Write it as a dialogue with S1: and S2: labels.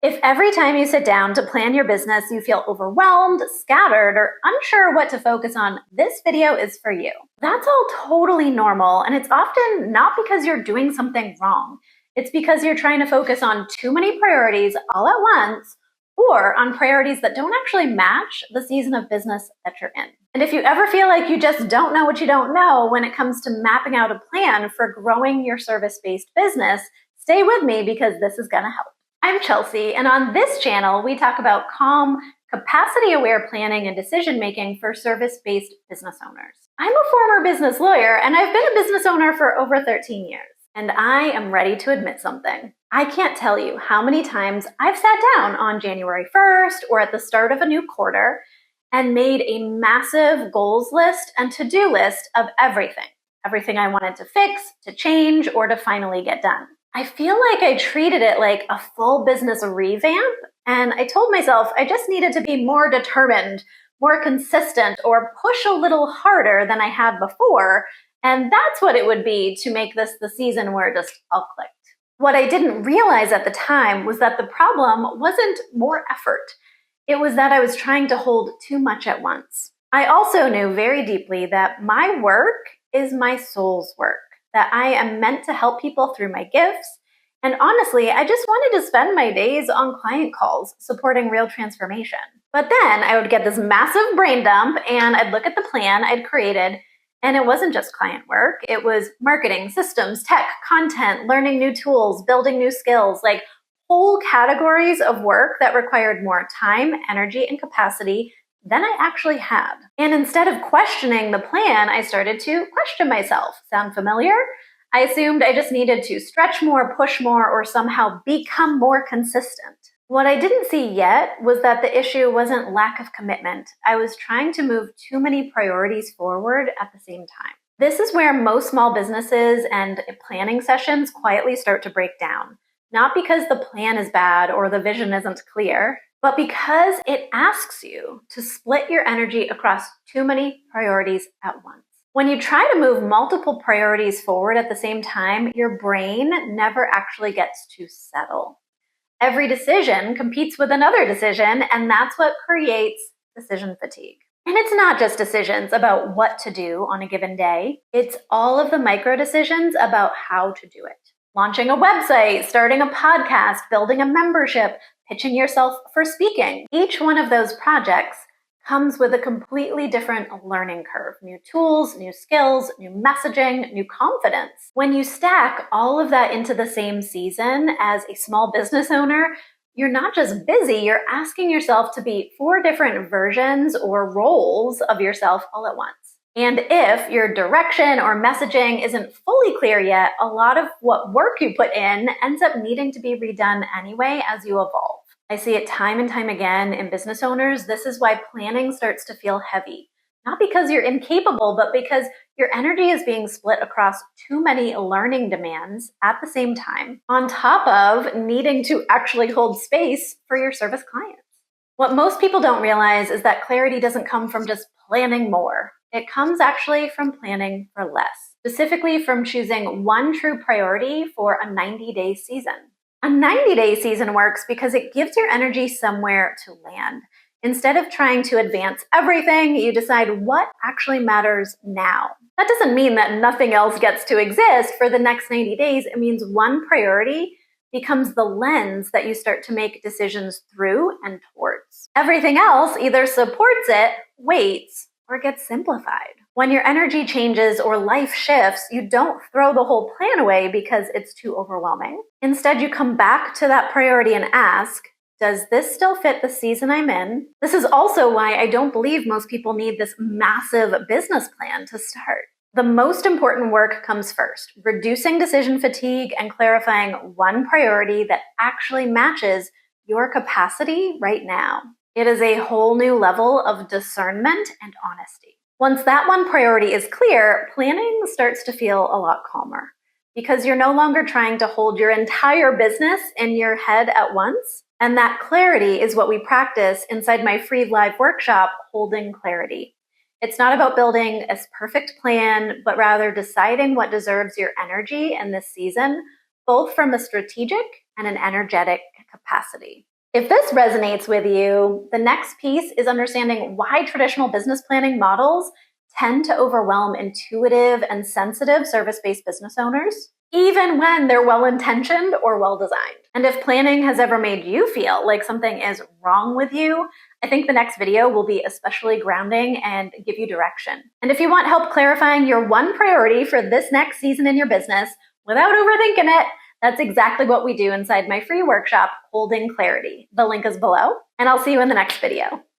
S1: If every time you sit down to plan your business, you feel overwhelmed, scattered, or unsure what to focus on, this video is for you. That's all totally normal, and it's often not because you're doing something wrong. It's because you're trying to focus on too many priorities all at once, or on priorities that don't actually match the season of business that you're in. And if you ever feel like you just don't know what you don't know when it comes to mapping out a plan for growing your service-based business, stay with me because this is going to help. I'm Chelsea, and on this channel, we talk about calm, capacity-aware planning and decision-making for service-based business owners. I'm a former business lawyer, and I've been a business owner for over 13 years, and I am ready to admit something. I can't tell you how many times I've sat down on January 1st or at the start of a new quarter and made a massive goals list and to-do list of everything I wanted to fix, to change, or to finally get done. I feel like I treated it like a full business revamp, and I told myself I just needed to be more determined, more consistent, or push a little harder than I had before, and that's what it would be to make this the season where it just all clicked. What I didn't realize at the time was that the problem wasn't more effort. It was that I was trying to hold too much at once. I also knew very deeply that my work is my soul's work, that I am meant to help people through my gifts. And honestly, I just wanted to spend my days on client calls supporting real transformation. But then I would get this massive brain dump and I'd look at the plan I'd created, and it wasn't just client work. It was marketing, systems, tech, content, learning new tools, building new skills, like whole categories of work that required more time, energy, and capacity than I actually had. And instead of questioning the plan, I started to question myself. Sound familiar? I assumed I just needed to stretch more, push more, or somehow become more consistent. What I didn't see yet was that the issue wasn't lack of commitment. I was trying to move too many priorities forward at the same time. This is where most small businesses and planning sessions quietly start to break down. Not because the plan is bad or the vision isn't clear, but because it asks you to split your energy across too many priorities at once. When you try to move multiple priorities forward at the same time, your brain never actually gets to settle. Every decision competes with another decision, and that's what creates decision fatigue. And it's not just decisions about what to do on a given day. It's all of the micro decisions about how to do it. Launching a website, starting a podcast, building a membership, pitching yourself for speaking. Each one of those projects comes with a completely different learning curve. New tools, new skills, new messaging, new confidence. When you stack all of that into the same season as a small business owner, you're not just busy, you're asking yourself to be 4 different versions or roles of yourself all at once. And if your direction or messaging isn't fully clear yet, a lot of what work you put in ends up needing to be redone anyway as you evolve. I see it time and time again in business owners. This is why planning starts to feel heavy. Not because you're incapable, but because your energy is being split across too many learning demands at the same time, on top of needing to actually hold space for your service clients. What most people don't realize is that clarity doesn't come from just planning more. It comes actually from planning for less, specifically from choosing one true priority for a 90-day season. A 90-day season works because it gives your energy somewhere to land. Instead of trying to advance everything, you decide what actually matters now. That doesn't mean that nothing else gets to exist for the next 90 days. It means one priority becomes the lens that you start to make decisions through and towards. Everything else either supports it, waits, or gets simplified. When your energy changes or life shifts, you don't throw the whole plan away because it's too overwhelming. Instead, you come back to that priority and ask, does this still fit the season I'm in? This is also why I don't believe most people need this massive business plan to start. The most important work comes first, reducing decision fatigue and clarifying one priority that actually matches your capacity right now. It is a whole new level of discernment and honesty. Once that one priority is clear, planning starts to feel a lot calmer because you're no longer trying to hold your entire business in your head at once. And that clarity is what we practice inside my free live workshop, Holding Clarity. It's not about building a perfect plan, but rather deciding what deserves your energy in this season, both from a strategic and an energetic capacity. If this resonates with you, the next piece is understanding why traditional business planning models tend to overwhelm intuitive and sensitive service-based business owners, even when they're well-intentioned or well-designed. And if planning has ever made you feel like something is wrong with you, I think the next video will be especially grounding and give you direction. And if you want help clarifying your one priority for this next season in your business without overthinking it, that's exactly what we do inside my free workshop, Holding Clarity. The link is below, and I'll see you in the next video.